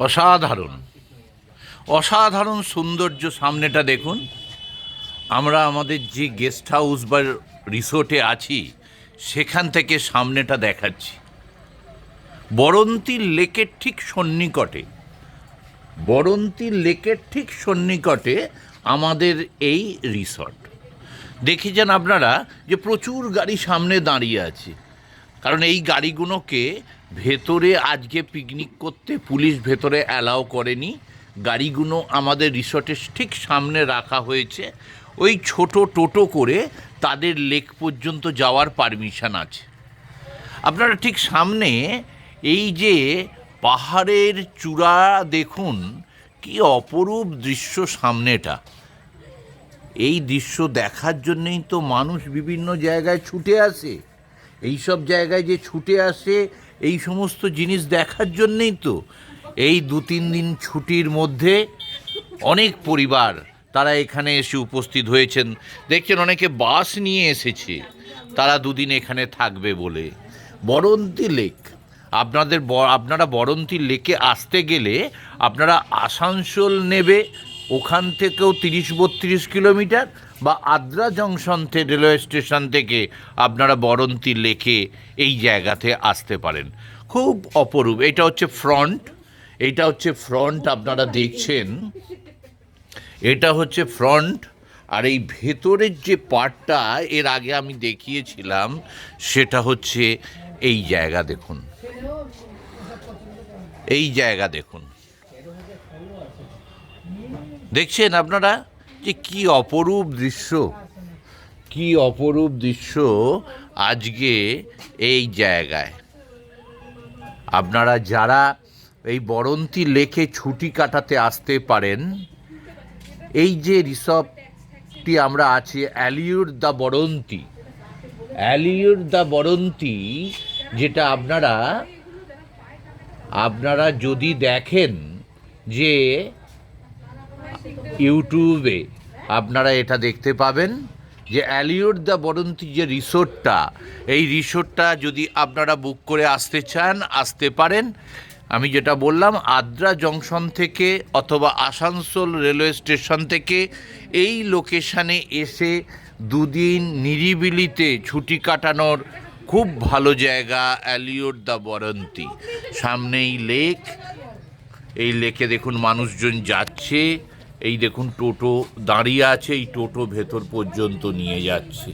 অসাধারণ অসাধারণ সৌন্দর্য। সামনেটা দেখুন। আমরা আমাদের যে গেস্ট হাউস বা রিসোর্টে আছি সেখান থেকে সামনেটা দেখাচ্ছি। বরন্তী লেকের ঠিক সন্নিকটে, বরন্তী লেকের ঠিক সন্নিকটে আমাদের এই রিসর্ট। দেখেছেন আপনারা যে প্রচুর গাড়ি সামনে দাঁড়িয়ে আছে, কারণ এই গাড়িগুলোকে ভেতরে আজকে পিকনিক করতে পুলিশ ভেতরে অ্যালাউ করেনি। গাড়িগুলো আমাদের রিসর্টের ঠিক সামনে রাখা হয়েছে। ওই ছোট টোটো করে তাদের লেক পর্যন্ত যাওয়ার পারমিশন আছে। আপনারা ঠিক সামনে এই যে পাহাড়ের চূড়া দেখুন, কি অপরূপ দৃশ্য সামনেটা। এই দৃশ্য দেখার জন্যই তো মানুষ বিভিন্ন জায়গায় ছুটে আসে। এই সব জায়গায় যে ছুটে আসে এই সমস্ত জিনিস দেখার জন্যেই তো। এই 2-3 দিন ছুটির মধ্যে অনেক পরিবার তারা এখানে এসে উপস্থিত হয়েছেন। দেখছেন অনেকে বাস নিয়ে এসেছে, তারা 2 দিন এখানে থাকবে বলে। বরন্তী লেক, আপনারা বরন্তী লেকে আসতে গেলে আপনারা আসানসোল নেবে, ওখান থেকেও 30-32 কিলোমিটার, বা আদ্রা জংশন রেলওয়ে স্টেশন থেকে আপনারা বরন্তী লেকে এই জায়গাতে আসতে পারেন। খুব অপরূপ। এটা হচ্ছে ফ্রন্ট, এইটা হচ্ছে ফ্রন্ট আপনারা দেখছেন, এটা হচ্ছে ফ্রন্ট। আর এই ভেতরের যে পার্টটা এর আগে আমি দেখিয়েছিলাম সেটা হচ্ছে এই জায়গা দেখুন, এই জায়গা দেখুন। দেখছেন আপনারা যে কি অপরূপ দৃশ্য, কি অপরূপ দৃশ্য আজকে এই জায়গায়। আপনারা যারা এই বরন্তী লেকে ছুটি কাটাতে আসতে পারেন, এই যে রিসর্টটি আমরা আছি অ্যালিউর দ্য বরন্তী, অ্যালিউর দ্য বরন্তী, যেটা আপনারা যদি দেখেন যে ইউটিউবে আপনারা এটা দেখতে পাবেন যে অ্যালিউর দ্য বরন্তী যে রিসোর্টটা, এই রিসোর্টটা যদি আপনারা বুক করে আসতে চান আসতে পারেন। আমি যেটা বললাম, আদ্রা জংশন থেকে অথবা আসানসোল রেলওয়ে স্টেশন থেকে এই লোকেশানে এসে 2 দিন নিরিবিলিতে ছুটি কাটানোর খুব ভালো জায়গা অ্যালিউর দ্য বরন্তী। সামনেই লেক, এই লেকে দেখুন মানুষজন যাচ্ছে, এই দেখুন টোটো দাঁড়িয়ে আছে, এই টোটো ভেতর পর্যন্ত নিয়ে যাচ্ছে।